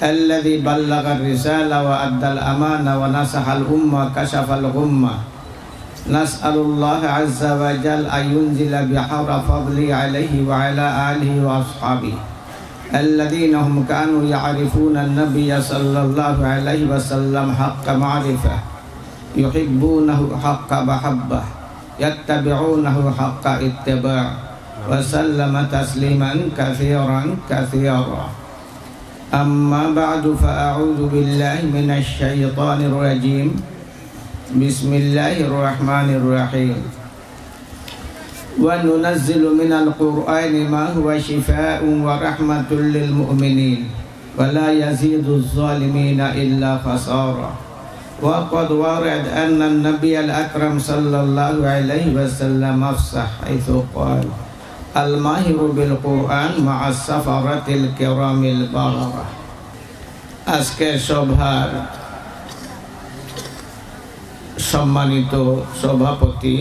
الذي بلغ الرسالة وأدى الأمانة ونصح الأمة كشف الغمة نسأل الله عز وجل أن ينزل بحر فضله عليه وعلى آله وأصحابه الذين هم كانوا يعرفون النبي صلى الله عليه وسلم حق معرفة يحبونه حق محبة يتبعونه حق اتباع وسلم تسليما كثيرا كثيرا أما بعد فأعوذ بالله من الشيطان الرجيم بسم الله الرحمن الرحيم وننزل من القرآن ما هو شفاء ورحمة للمؤمنين ولا يزيد الظالمين إلا خسارا وقد ورد أن النبي الأكرم صلى الله عليه وسلم أفصح حيث قال الماهر بالقرآن مع السفرة الكرام البررة আজকের সভার সম্মানিত সভাপতি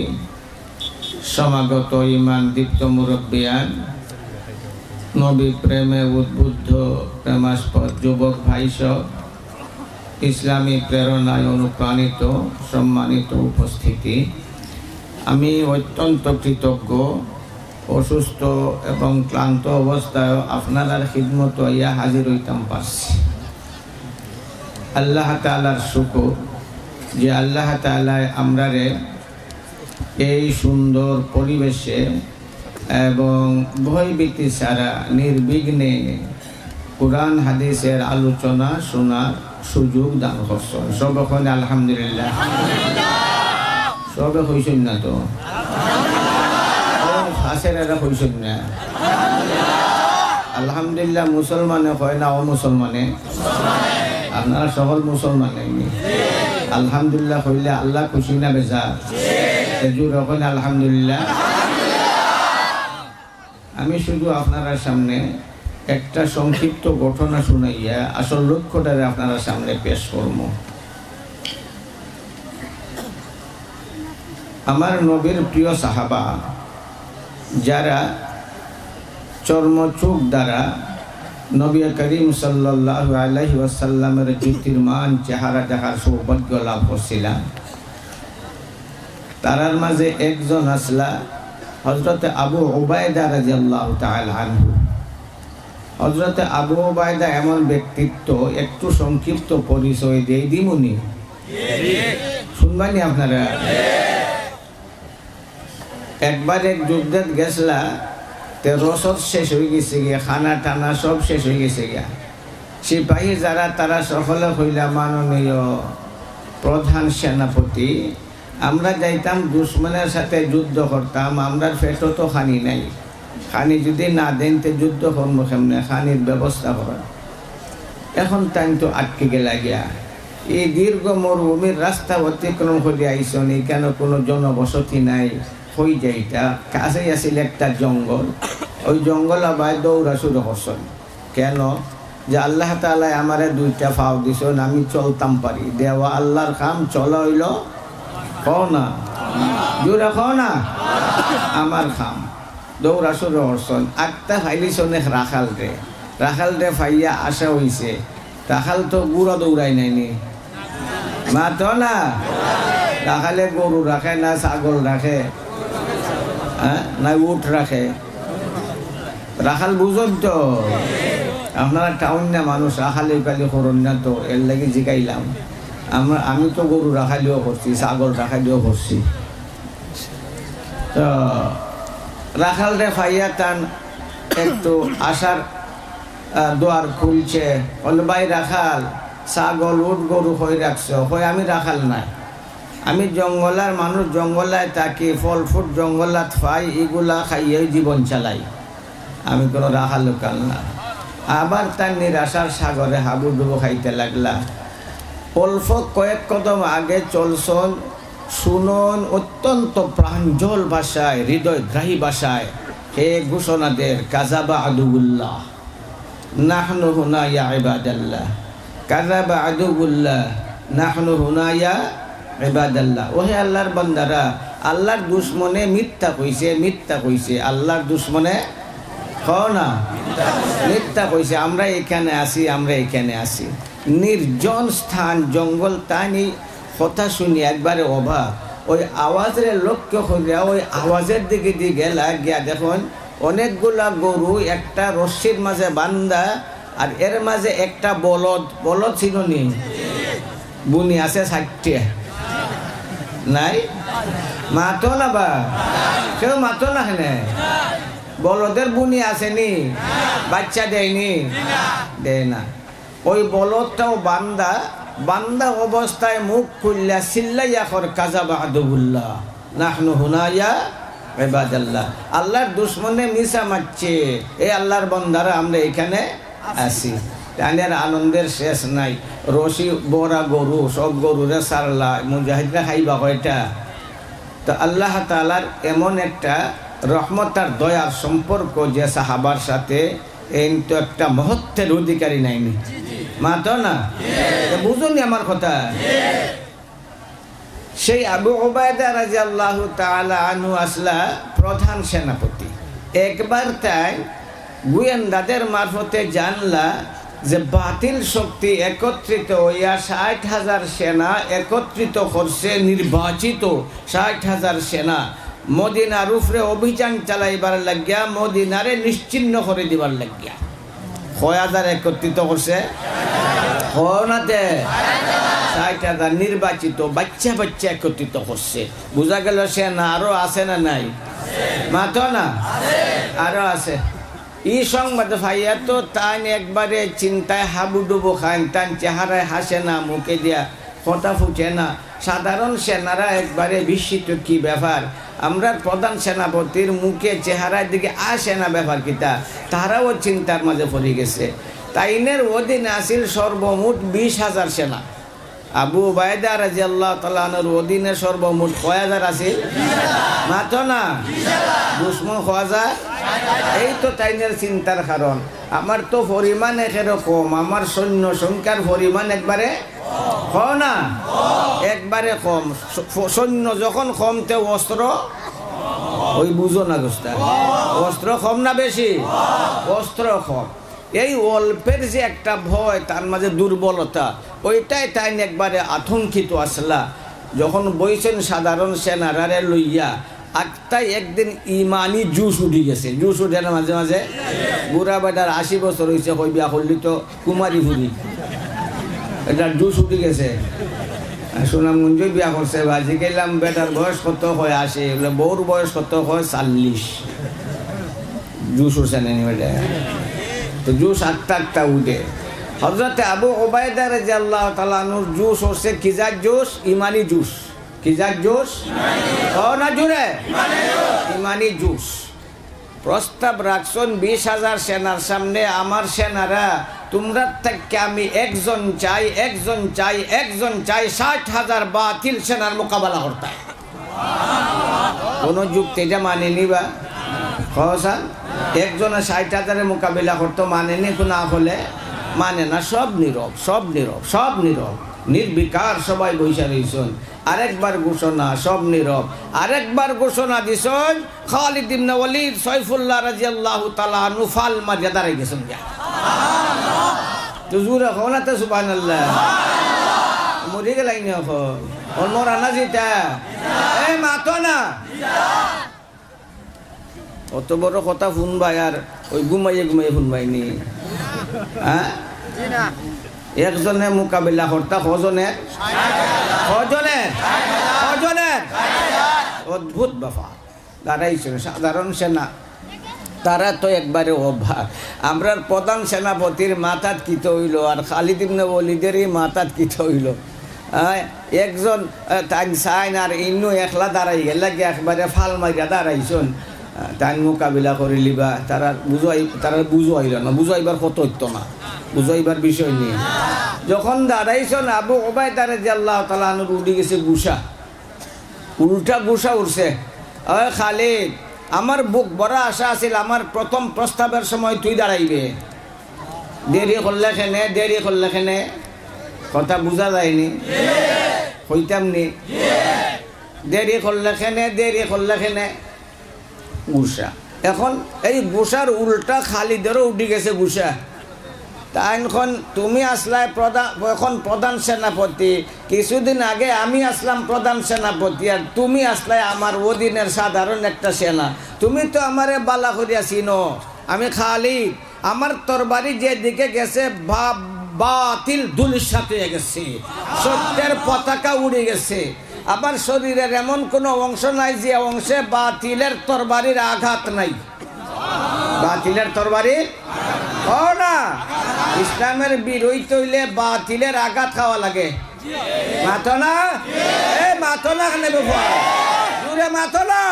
সমাগত ইমান দীপ্ত মুরব্বিয়ান নবী প্রেমে উদ্বুদ্ধ প্রেমাস্পদ যুবক ভাইসব ইসলামী প্রেরণায় অনুপ্রাণিত সম্মানিত উপস্থিতি আমি অত্যন্ত কৃতজ্ঞ অসুস্থ এবং ক্লান্ত অবস্থায় আপনার খিদমত ইয়া হাজির হইতাম পারছি আল্লাহ তাআলার শুকর যে আল্লাহ তাআলা আমরারে এই সুন্দর পরিবেশে এবং ভয়ভীতি ছাড়া নির্বিঘ্নে কুরআন হাদিসের আলোচনা শোনার সুযোগ দান করছেন সব ওখানে আলহামদুলিল্লাহ সবে হইছেন না তো হাসেরা হইছেন না আলহামদুলিল্লাহ মুসলমানে হয় না অমুসলমানে আপনারা সকল মুসলমান আলহামদুলিল্লাহ হইলে আল্লাহ খুশি না বেজা এজুর ওখানে আলহামদুলিল্লাহ আমি শুধু আপনারা সামনে একটা সংক্ষিপ্ত ঘটনা শুনাইয়া আসল লক্ষ্যটারে আপনারা সামনে পেশ করব আমার নবীর প্রিয় সাহাবা যারা চর্মচোখ দ্বারা নবী করিম সাল্লাল্লাহু আলাইহি ওয়াসাল্লামের জ্যোতির্মান চেহারা দেখার সৌভাগ্য লাভ করছিলেন তারার মাঝে একজন আসলা হযরত আবু উবাইদা রাদিয়াল্লাহু তাআলা আনহু হযরত আবু উবাইদা এমন ব্যক্তিত্ব একটু সংক্ষিপ্ত পরিচয় দিয়ে দিমুনি শুনবানি আপনারা একবার এক যুদ্ধে গেছলা তে রসদ শেষ হয়ে গেছে গিয়া খানা টানা সব শেষ হয়ে গেছে গিয়া সিপাহী যারা তারা সকলে হইলা মাননীয় প্রধান সেনাপতি আমরা যাইতাম দুশ্মনের সাথে যুদ্ধ করতাম আমরা পেটও তো খানি নাই খানি যদি না দেন তে যুদ্ধ করবো কেমনে খানির ব্যবস্থা করা এখন টাইম তো আটকে গেলা গিয়া এই দীর্ঘ মরুভূমির রাস্তা অতিক্রম করে আইসন কেন কোনো জনবসতি নাই হয়ে যাইটা কাছে আসিল একটা জঙ্গল ওই জঙ্গল আবার দৌড়া শুরু করছেন কেন যে আল্লাহ তাআলা আমারে দুইটা ফাও দিছেন আমি চলতাম পারি দেওয়া আল্লাহর কাম চলা হইল কও না জোরে কও না আমার কাম দৌড়া শুরু করছেন আটটা ফাইলিছনে রাখাল রে ফাইয়া আসা হইছে রাখাল তো গুড়া দৌড়াই নাইনি মা তো না রাখালে গরু রাখে না ছাগল রাখে না উট রাখে রাখাল বুঝুন তো আপনারা টাউন না মানুষ রাখালে কালি করুন না তো এর লাগে জিগাইলাম আমি তো গরু রাখালিও করছি ছাগল রাখালিও করছি তো রাখাল রে ফাইয়া টান একটু আসার দোয়ার খুলছে বলে ভাই রাখাল ছাগল উট গরু হয়ে রাখছো হয় আমি রাখাল নাই আমি জঙ্গলার মানুষ জঙ্গলায় থাকি ফল ফুট জঙ্গলাত পাই এগুলা খাইয়ে জীবন চালাই আমি কোনো রাখাল লোকাল না আবার তার নিরাশার সাগরে হাবুডুবু খাইতে লাগলা অল্প কয়েক কদম আগে চলছন শুনন অত্যন্ত প্রাঞ্জল ভাষায় হৃদয়গ্রাহী ভাষায় হে ঘোষণাদের কাযাবা আদুউল্লাহ নাহনু হুনা ইয়া ইবাদাল্লাহ কাযাবা আদুউল্লাহ নাহনু হুনা ইয়া ইবাদাল্লাহ ওহে আল্লাহর বান্দারা আল্লাহর দুশমনে মিথ্যা কইছে আল্লাহর দুশমনে হ না মিথ্যা কইছে। আমরা এখানে আসি, আমরা এখানে আসি, নির্জন স্থান জঙ্গল, তাই কথা শুনি একবারে অবাক। ওই আওয়াজের লক্ষ্য করে ওই আওয়াজের দিকে দিয়ে গেলা, গিয়া দেখুন অনেকগুলা গরু একটা রশ্মির মাঝে বান্ধা, আর এর মাঝে একটা বলদ। বলদ ছিল নি? বুনি আছে 60 নাই? মাতো না বা কেউ মাতো না? কেনে বলদের বুনি আসেনি? বাচ্চা দেয়নি? দেয় না। ওই বলদটাও বান্দা, বান্দা অবস্থায় মুখ খুললা চিল্লাইয়া কর কাযাবা আদুল্লাহ নাহনু হুনা ইয়া ইবাদাল্লাহ। আল্লাহর দুশমনে মিশা মারছে, এই আল্লাহর বান্দারা আমরা এখানে আসি। তাদের আনন্দের শেষ নাই। রশি বড়া গরু, সব গরুরে সারলা, মুজাহিদরা খাইবা কয়টা? তো আল্লাহ তাআলার এমন একটা রহমত আর দয়ার সম্পর্ক যে সাহাবার সাথে, এই তো একটা মহত্বের অধিকারী নাইনি। মাতো না? বুঝুনি আমার কথা? সেই আবু উবায়দা রাদিয়াল্লাহু তাআলা আনহু আসলা প্রধান সেনাপতি। একবার তাই গোয়েন্দাদের মারফতে জানলা যে বাতিল শক্তি একত্রিত হইয়া 60,000 সেনা একত্রিত করছে, নির্বাচিত 60,000 সেনা মদিনার উপরে অভিযান চালাইবার লাগিয়া, মদিনারে নিশ্চিহ্ন করে দিবার লাগিয়া। 6,000 একত্রিত করছে, হনাতে 60,000 নির্বাচিত বাচ্চা বাচ্চা একত্রিত করছে। বোঝা গেল সেনা আরো আছে না নাই? মাতো না? আরো আছে। ই সংবাদ ভাইয়া তো তান একবারে চিন্তায় হাবুডুবু খান, তান চেহারায় হাসে না, মুখে দিয়া কথা ফুটে না। সাধারণ সেনারা একবারে বিস্মিত, কি ব্যাপার? আমরা প্রধান সেনাপতির মুখে চেহারার দিকে আসে না, ব্যাপার কিতা? তারাও চিন্তার মাঝে পড়ে গেছে। তাইনের অধীনে আসিল সর্বমোট 20,000 সেনা। আবু উবায়দা রাদিয়াল্লাহু তাআলা আনহুর অধীনে সর্বমোট কয় হাজার আছিল? মাতো না? দুশমন 1000। এই তো তাইনের চিন্তার কারণ। আমার তো পরিমাণ এরকম, আমার সৈন্য সংখ্যার পরিমাণ একবারে না, একবারে কম। সৈন্য যখন কম, তে অস্ত্র ওই বুঝো না গোস্তা, অস্ত্র কম না বেশি? অস্ত্র কম। এই অল্পের যে একটা ভয়, তার মাঝে দুর্বলতা, ওইটাই তাই একবারে আতঙ্কিত আসলা। যখন বইছেন সাধারণ সেনারারে লইয়া, আত্মাই একদিন ইমানি জুস উঠি গেছে। জুস উঠে না মাঝে মাঝে? বুড়া বেটার 80 বছর হয়েছে, কই বিয়া করলি তো কুমারী ফুরি, এটা জুস উঠি গেছে। সুনামগঞ্জ বিয়া করছে, বাজি গেলাম বেটার বয়স কত হয়? 80। বউর বয়স কত হয়? 40। জুস উঠছে নেই বেটা, তো জুস আটটা উঠে। হযরতে আবু উবায়দা রাদিয়াল্লাহু তাআলা আনহুর জুস হচ্ছে কিজার জুস? ইমানি জুস। কিজার জুস? না জুড়ে ইমানি জুস। প্রস্তাব রাখছেন 20,000 সেনার সামনে, আমার সেনারা তোমরা থেকে আমি একজন চাই, একজন চাই, একজন চাই 60,000 বাতিল সেনার মোকাবেলা করতে। কোন যুক্তি এটা মানেনি বা? হসান একজনে 60,000 মোকাবিলা করতে মানেনি, না হলে মানে না। সব নীরব, সব নীরব, সব নীরব, নির্বিকার, সবাই বৈশা রইছেন। আরেকবার ঘোষণা, সব নীরব। আরেকবার ঘোষণা দিছেন, খালিদ ইবনে ওয়ালিদ সাইফুল্লাহ রাদিয়াল্লাহু তাআলা আনহু ফাল মারিয়া দাঁড়াই গেছেন। তো জোরে হও না তো সুবহানাল্লাহ। মরে গেলাই না এখন, ওর মরা না যেটা এই মাতো না। অত বড় কথা শুনবাই আর ওই ঘুমাইয়ে ঘুমাইয়ে শুনবাইনি? হ্যাঁ, একজনে মোকাবিলা করতা কজনে? অদ্ভুত ব্যাপার। দাঁড়াইছিল সাধারণ সেনা, তারা তো একবারে অবাক। আমরা প্রধান সেনাপতির মাথাত কিত হইল, আর খালিদ ইবনে ওয়ালিদেরই মাথাত কিত হইল। একজন তাই সাইন আর ইন্নু একলা দাঁড়াই গেল, একবারে ফাল মারিয়া দাঁড়াইছন। তাই মোকাবিলা করে লিবা, তারা বুঝাইল না, বুঝাইবার কত হইতো না, বুঝাইবার বিষয় নেই। যখন দাঁড়াইছন, আবু উবায়দা রাদিয়াল্লাহু তাআলা আনহু উঠে গেছে গুসা, উল্টা গুসা উঠছে। খালিদ, আমার বুক বড় আশা আছিল, আমার প্রথম প্রস্তাবের সময় তুই দাঁড়াইবে, দেরি করলে খেনে, দেরি করলে খেনে। কথা বুঝা যায়নি? হইতাম নি? দেরি করলে খেনে, দেরি করলে খেনে। গুসা এখন এই গুসার উল্টা খালিদেরও উঠে গেছে গুসা। তাই এখন তুমি আসলাই এখন প্রধান সেনাপতি, কিছুদিন আগে আমি আসলাম প্রধান সেনাপতি, আর তুমি আসলাই আমার অধীনের সাধারণ একটা সেনা। তুমি তো আমারে বালা করিয়া চিনো, আমি খালিদ। আমার তরবারি যেদিকে গেছে বাতিল ধূলিসাৎ হয়ে গেছে, সত্যের পতাকা উড়ে গেছে। আমার শরীরের এমন কোনো অংশ নাই যে অংশে বাতিলের তরবারির আঘাত নাই। বাতিলের তরবারির না, ইসলামের বিরোধী হইলে বাতিলের আঘাত খাওয়া লাগে। মাথো না, মাথো না, জুড়ে মাথো না।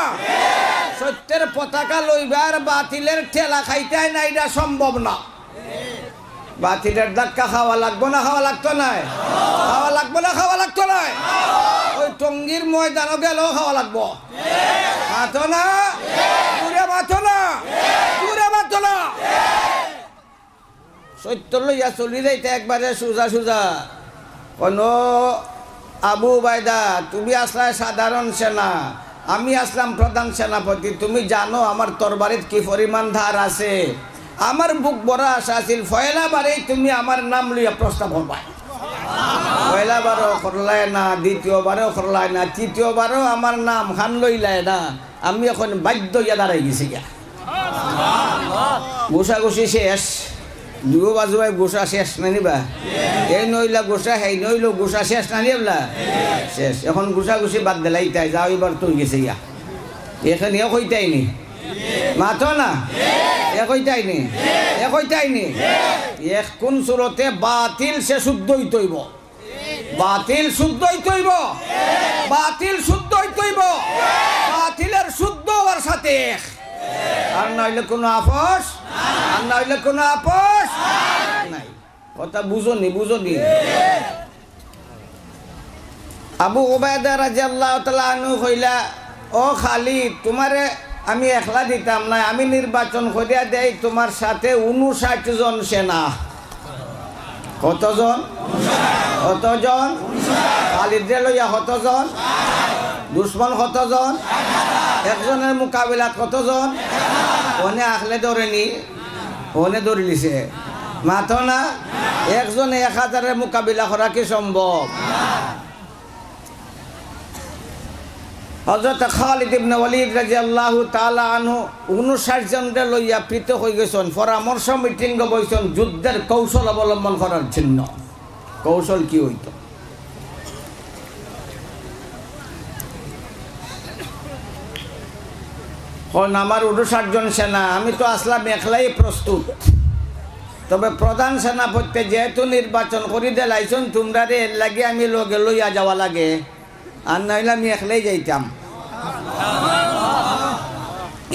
সত্যের পতাকা লইবার বাতিলের ঠেলা খাইতে না, এটা সম্ভব না। বাতিলের ধাক্কা খাওয়া লাগবো না, খাওয়া লাগতো না, খাওয়া লাগবো না, খাওয়া লাগতো না। ওই টঙ্গীর ময়দানও গেলেও খাওয়া লাগবো। মাথো না, জুড়ে মাথো না, জুড়ে মাথো না। সত্য লইয়া চলি যাইতে একবারে সোজা সোজা। কোন আবু উবাইদা, তুমি আসলে সাধারণ সেনা, আমি আসলাম প্রধান সেনাপতি। তুমি জানো আমার তরবারিত কি পরিমাণ ধার আছে। আমার বুক বড় আশা আছিল, পয়লা বারেই তুমি আমার নাম লইয়া প্রস্তাব করবা। পয়লা বারও করলাই না, দ্বিতীয়বারও করলাই না, তৃতীয়বারও আমার নাম খান লইলাই না। আমি এখন বাধ্য হইয়া দাঁড়াই গেছি গা। ঘুষাঘুষি শেষ, দুও বাজুয়ায় গোসা শেষ না নিবা। এই নইলা গোসা, হেই নইল গোসা শেষ না নিবলা শেষ। এখন ঘুষাঘুষি বাদ দিলাই তাই যাও, এবার তুই গেছে গা। এখানে কইতাইনি, মাথো না, এ কইতাইনি, এ কইতাইনি। এক কোন সুরতে বাতিল সে শুদ্ধ হইতইব, বাতিল শুদ্ধ হইতইব, বাতিল শুদ্ধ হইতইব। বাতিলের শুদ্ধ হওয়ার সাথে আর নইলে কোনো আপোষ, আর নইলে কোনো আপোষ নাই। কথা বুঝনি, বুঝনি। আবু উবাইদা রাদিয়াল্লাহু তাআলা আনহু কইলা, ও খালিদ, তোমারে আমি একলা দিতাম না, আমি নির্বাচন করিয়া দেই তোমার সাথে 59 জন সেনা। কতজন? কতজন? খালিদরে লইয়া কতজন? দুশ্মন কতজন? একজনের মোকাবিলাত কতজন? ওনে আখলে ধরেনি, ওনে ধরে লিছে। মাথো না, একজনে 1000-এর মোকাবিলা করা কি সম্ভব? হযরত খালিদ ইবনে ওয়ালিদ রাদিয়াল্লাহু তাআলা আনহু 59 জনকে লইয়া পৃথক হয়ে গেছেন, পরামর্শ মিটিং বইছেন যুদ্ধের কৌশল অবলম্বন করার জন্য। কৌশল কি হইত? আমার 59 জন সেনা, আমি তো আসলাম একলাই প্রস্তুত। তবে প্রধান সেনাপতি যেহেতু নির্বাচন করি দিলাইছেন, তোমরা এর লাগে আমি লগে লইয়া যাওয়া লাগে, আর নাইলে আমি একলাই যাইতাম।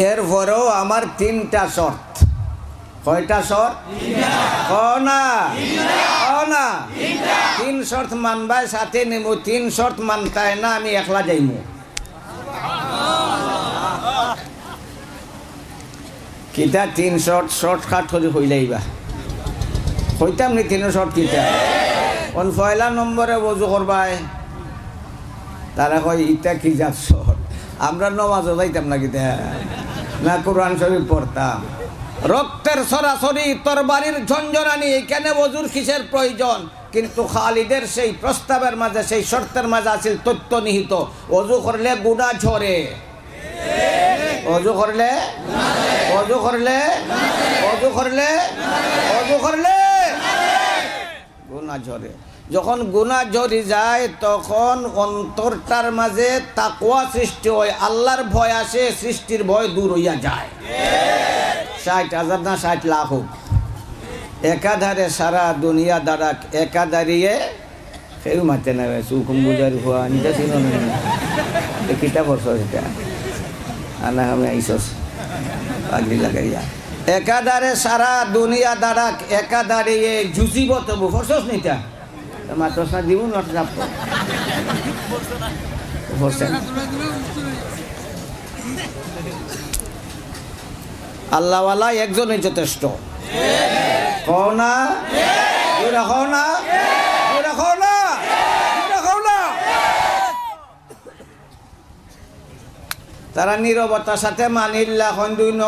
এরপরেও আমার 3টা শর্ত। কয়টা শর্ত? না 3 শর্ত মানবাই, সাথে নেব। 3 শর্ত মানতায় না, আমি একলা যাইমু। কিতা 3 শর্ট? শর্টকাট করে হইলাইবা হইতাম নি 3 শর্ট কিতা? কোন পয়লা নম্বরে ওযু করবাই, তারা কয় ইটা কি যাব শর্ট? আমরা নামাজও যাইতাম না কিতা, না কোরআন শরীফ পড়তাম। রক্তের সরাসরি তরবারির ঝঞ্ঝনানি, এখানে ওযুর কিসের প্রয়োজন? কিন্তু খালিদের সেই প্রস্তাবের মাঝে, সেই শর্তের মাঝে আছিল তথ্য নিহিত। ওযু করলে গুনাহ ঝরে, ওযু করলে, ওযু করলে, ওযু করলে, ওযু করলে গুনাহ ঝরে। যখন গুনাহ ঝরে যায়, তখন অন্তরটার মাঝে তাকওয়া সৃষ্টি হয়, আল্লাহর ভয় আসে, সৃষ্টির ভয় দূর হইয়া যায়। 60,000 না 60 লাখ হোক, একাধারে সারা দুনিয়া দাঁড়াক, একা দাঁড়িয়ে কেউ মাতে না। সুকুম বুঝার হওয়া নিতে ছিল না, কিতা বর্ষ এটা আনা আমি আইসস পাগড়ি লাগাইয়া। একাধারে সারা দুনিয়া দাঁড়াক, একা দাঁড়িয়ে জুজিব তবু ফরসস নিতা মাত্র না দিব না। আল্লাহওয়ালা একজনই যথেষ্ট। কও না, কও না, কও না, কও না। তারা নীরবতার সাথে মানিল্লা এখন 2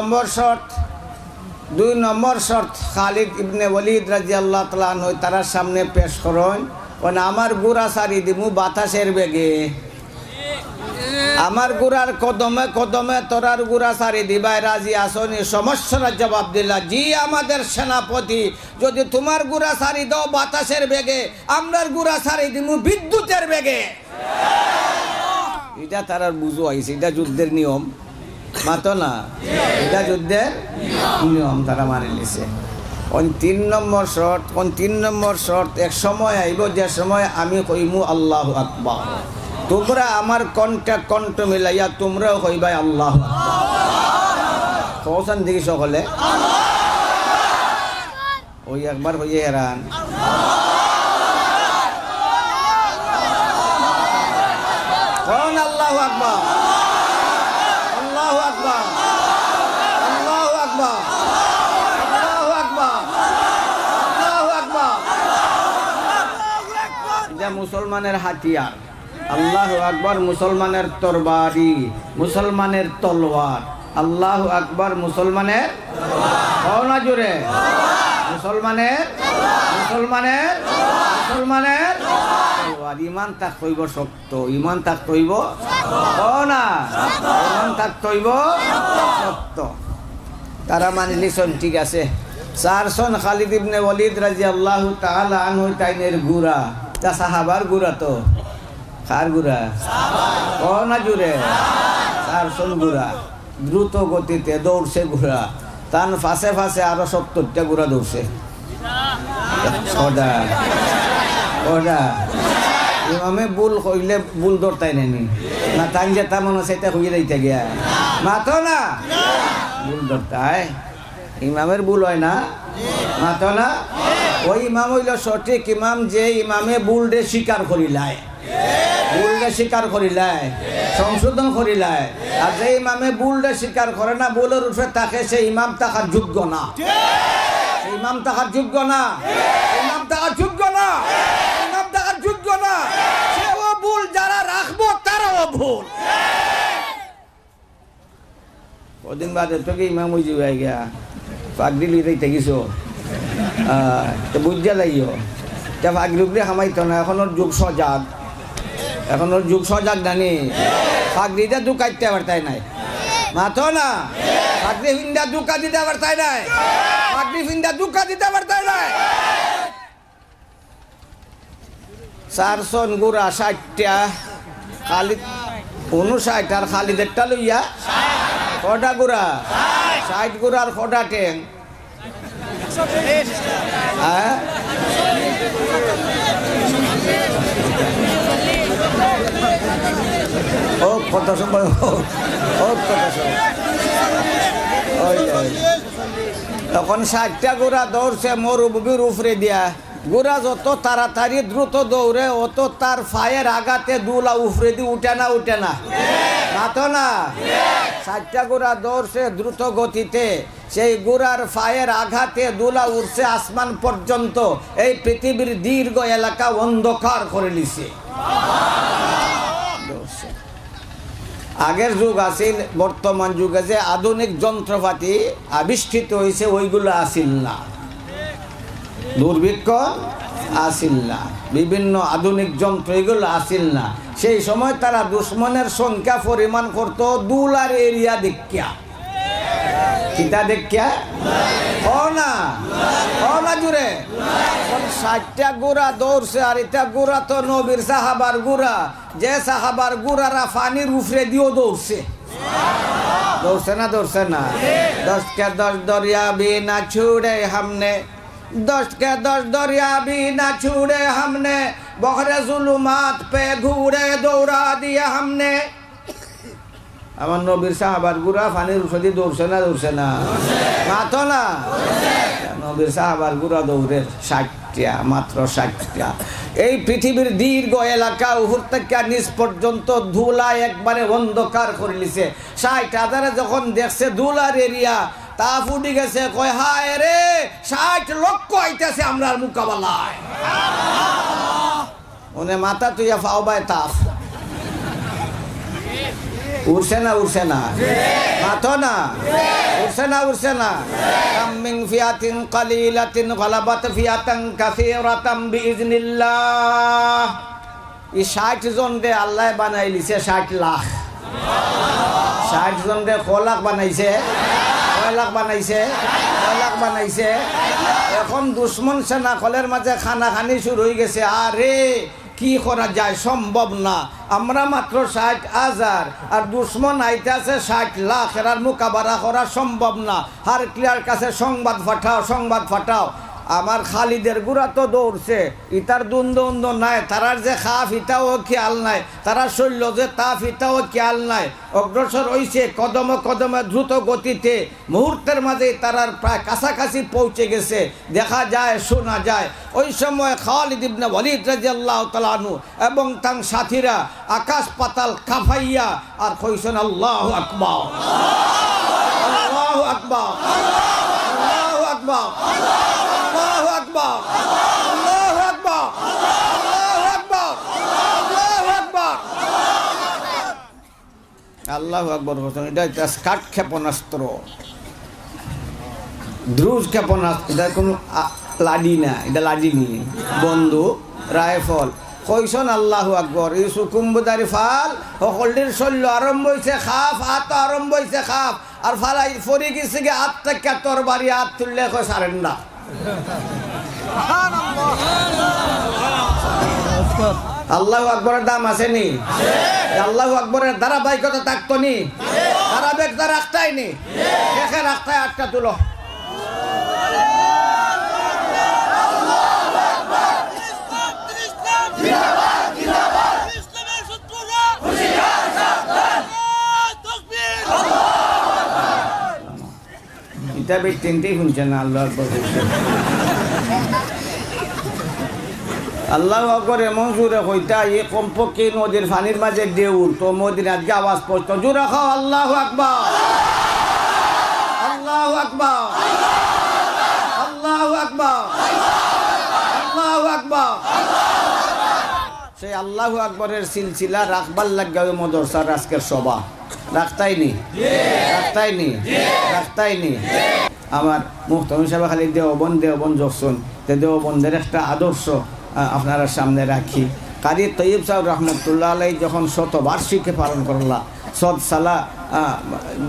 নম্বর শর্ত খালিদ ইবনে ওয়ালিদ রাদিয়াল্লাহু তাআলা আনহু তার সামনে পেশ করেন কোন আমার গুড়া সারি দিমু বাতাসের বেগে আমার গুড়ার কদমে কদমে তোরার গুড়া সারি দিবাই রাজি আসনি সমস্যার জবাব দিলা জি আমাদের সেনাপতি যদি তোমার গুড়া সারি দাও বাতাসের বেগে আমরার গুড়া সারি দিমু বিদ্যুতের বেগে এটা তারার বুঝো আইছে এটা যুদ্ধের নিয়ম মাতো না এটা যুদ্ধের নিয়ম তারা মানি নিছে কোন 3 নম্বর শর্ত এক সময় আইব যে সময় আমি কইমু আল্লাহু আকবার তোমরা আমার কণ্ঠ মিলাইয়া তোমরাও কইবাই আল্লাহু আকবার কোসান দিকে সকলে ওই একবার হইয়ে হেরান কোন আল্লাহু আকবার আল্লাহু আকবার আল্লাহু আকবার আল্লাহু আকবার আল্লাহু আকবার এটা মুসলমানের হাতিয়ার আল্লাহু আকবার মুসলমানের তরবারি মুসলমানের তলোয়ার আল্লাহু আকবার মুসলমানের তলোয়ার না জোরে মুসলমানের তলোয়ার ইমান তাক হইব শক্ত ইমান তাক হইব না ইমান তাক হইব শক্ত তারা মানিলিছেন ঠিক আছে 4 সন খালিদ ইবনে ওয়ালিদ রাদিয়াল্লাহু তাআলা আনহু তাইনের গুরা তা সাহাবার গুরা তো কার গুড়া ও না জুড়ে 4 সন গুড়া দ্রুত গতিতে দৌড়ছে গুড়া তান ফাঁসে ফাঁসে আরো 70টা গুড়া দৌড়ছে ওটা ইমামে বুল কইলে বুল দৌড়তাই নাইনি না তাই যে তা মনে সেটা হয়ে যাইতে গিয়া মাতো না বুল দৌড়তাই ইমামের ভুল হয় না মাতো না ওই ইমাম হইল সঠিক ইমাম যে ইমামে বুলডে স্বীকার করিলায় বুলডে স্বীকার করিলায় সংশোধন করিলায় আর যে ইমামে বুলডে স্বীকার করে না বুলের উঠে তাকে সে ইমাম তাকার যোগ্য না ইমাম তাকার যোগ্য না ইমাম তাকার যোগ্য না ইমাম তাকার যোগ্য না সেও ভুল যারা রাখবো তারাও ভুল কদিন বাদে তোকে ইমাম হয়ে যাবে গিয়া পাগড়ি লিতে গেছো তো বুঝা লাগিও তা পাগড়ি হামাইতো না এখনোর যুগ সজাগ জানি পাগড়িটা দুকাইতে পারতাই নাই মাথো না পাগড়ি ফিন্দা দুকা দিতে পারতাই নাই পাগড়ি ফিন্দা দুকা দিতে পারতাই নাই 4 সন গুড়া 60টা খালিদ 59 আর খালিদেরটা লইয়া কটা গুড়া 60 গুড়ার কটা ট্যাং ও কত সময় তখন 60টা গুড়া দৌড়ছে মরুভূমির উপরে দিয়া গুড়া যত তাড়াতাড়ি দ্রুত দৌড়ে অত তার ফায়ের আঘাতে দুলা উপরে দিয়ে উঠে না মাতো না 60টা গুড়া দৌড়ছে দ্রুত গতিতে সেই গুড়ার ফায়ের আঘাতে দুলা উঠছে আসমান পর্যন্ত এই পৃথিবীর দীর্ঘ এলাকা অন্ধকার করে নিছে আগের যুগ আছিল বর্তমান যুগে যে আধুনিক যন্ত্রপাতি আবিষ্কৃত হয়েছে ওইগুলো আসিল না দুর্ভিক্ষ আসিল না বিভিন্ন আধুনিক যন্ত্র এগুলো আসিল না সেই সময় তারা দুশ্মনের সংখ্যা পরিমাণ করত দুলার এরিয়া দেখিয়া কিতা দেখিয়া ও না জুড়ে 60টা গুড়া দৌড়ছে আর এটা গুড়া তো নবীর সাহাবার গুড়া যে সাহাবার গুড়ারা পানির উপরে দিয়েও দৌড়ছে না 10 के 10 दरिया भी ना छूड़े हमने 10 के 10 दरिया भी ना छूड़े हमने बहरे जुलुमात पे घूरे दौड़ा दिया हमने আমার নবীর সাহাবার গুড়া পানির উপরে দৌড়ছে না মাথো না নবীর সাহাবার গুড়া দৌড়ে 60টা মাত্র 60টা এই পৃথিবীর দীর্ঘ এলাকা উপর থেকে নিচ পর্যন্ত ধুলা একবারে অন্ধকার করে নিছে 60,000 যখন দেখছে ধুলার এরিয়া তা ফুটি গেছে কয় হায় রে 60 লক্ষ আইতেছে আমরার মোকাবেলায় ওনে মাথা তুইয়া ফাও বাই তাফ উড়ছে না উড়ছে না মাথো না উড়ছে না কাম মিন ফিয়াতিন কালিলাতিন গালাবাত ফিয়াতান কাসীরাতাম বিইজনিল্লাহ। এই 60 জন রে আল্লাহ বানাই লিছে 60 লাখ। 60 জন রে কয় লাখ বানাইছে? কয় লাখ বানাইছে? কয় লাখ বানাইছে? এখন দুশ্মন সেনা কলের মাঝে খানাখানি শুরু হয়ে গেছে। আরে কি করা যায়, সম্ভব না। আমরা মাত্র 60,000 আর দুশ্মন আইতে আছে 60 লাখ। এর মোকাবেলা করা সম্ভব না। হার ক্লিয়ার কাছে সংবাদ ফাটাও। আমার খালিদের গুড়া তো দৌড়ছে, ইতার দ্বন্দ্ব নাই। তারার যে খাফ ইটাও খেয়াল নাই, তারা শৈল্য যে তাফ ইটাও খেয়াল নাই। অগ্রসর হইছে কদমে দ্রুত গতিতে। মুহূর্তের মাঝে তারার প্রায় কাছাকাছি পৌঁছে গেছে। দেখা যায়, শোনা যায়, ওই সময় খালিদ ইবনে ওয়ালিদ রাদিয়াল্লাহু তাআলা আনহু এবং তার সাথীরা আকাশ পাতাল কাঁপাইয়া আর কইছেন আল্লাহু আকবার, আল্লাহু আকবার, আল্লাহু আকবার, আল্লাহু আকবার, আল্লাহু আকবার, আল্লাহু আকবার, আল্লাহু আকবার, আল্লাহু আকবার। এটা একটা স্কাট ক্ষেপণাস্ত্র, দ্রুজ ক্ষেপণাস্ত্র। এটা কোনো লাডি না, এটা লাডি নি, বন্দুক, রাইফল। কইসন আল্লাহু আকবর। এই সুকুম্বুদারি ফাল সকলের শৈল্য আরম্ভ হয়েছে, খাফ হাত আরম্ভ হয়েছে, খাফ আর ফালাই ফরি গেছে গিয়ে হাত থেকে তরবারি হাত তুললে কয় সারেন্ডার। আল্লাহু আকবরের দাম আছে নি? আল্লাহু আকবরের ধারাবাহিকতা থাকতো নি? ধারাবাহিকতা রাখতাই নি? দেখে রাখতাই। আটটা তুলো। এটা বেশ তিনটেই শুনছেন না আল্লাহু আকবার। আল্লাহু আকবার এমন জোরে কইতা এই কমপক্ষে নদীর পানির মাঝে দেউর তো মদিনা আজকে আওয়াজ পড়তো। জোরে খাও আল্লাহু আকবার, আল্লাহু আকবার, আল্লাহু আকবার, আল্লাহু আকবার। সেই আল্লাহু আকবরের সিলসিলা রাখবার লাগবে মদরসার আজকের সভা। রাখতাইনি? আমার মুহতামিম সাহেব খালি দেওবন যখন দেওবন্দের একটা আদর্শ আপনারা সামনে রাখি। কারি তৈয়ব সাহেব রহমতুল্লাহ আলাই যখন শতবার্ষিকী পালন করলা, সদ সালা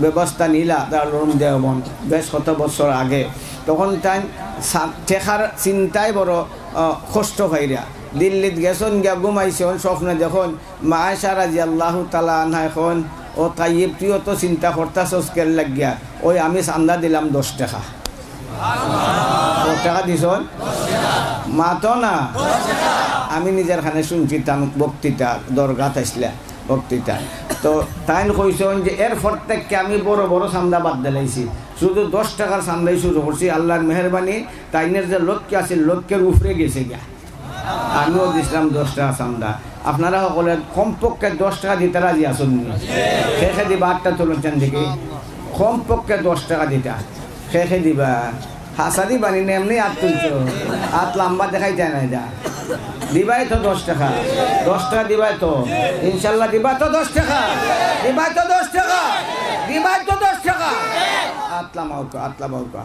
ব্যবস্থা নিলা দারুল দেওবন বেশ শত বছর আগে, তখন তাই ঠেকার চিন্তায় বড় কষ্ট হইরা দিল্লিত গেছেন গিয়া ঘুমাইছেন। স্বপ্নে যখন মা আয়েশা রাদিয়াল্লাহু তাআলা আনহা এখন ও তাইব তুইও তো চিন্তা করতাছস কেন লাগিয়া, ওই আমি চান্দা দিলাম 10 টাকা। 10 টাকা দিছন? মাতো না, আমি নিজের খানে শুনছি তার বক্তৃতা, দরগাত আসলা বক্তৃতা। তো তাই কইছেন যে এর প্রত্যেককে আমি বড় বড় চান্দা বাদ দিলাইছি, শুধু 10 টাকার চান্দাই শুরু করছি। আল্লাহর মেহরবানি তাইনের যে লক্ষ্য আছে লক্ষ্যের উপরে গেছে গিয়া। আমিও দিছিলাম 10 টাকা চান্দা। আপনারা সকলে কমপক্ষে 10 টাকা দিতে রাজি আসুন নি? শেষে দিবা 8টা তুলছেন দেখি, কমপক্ষে 10 টাকা দিতা শেষে দিবা। হাসাদি বানি না এমনি হাত তুলছ, হাত লম্বা দেখাই যায় না। যা দিবাই তো 10 টাকা, 10 টাকা দিবাই তো ইনশাল্লাহ, দিবা তো 10 টাকা, দিবাই তো 10 টাকা, দিবাই তো 10 টাকা। আতলা মাউকা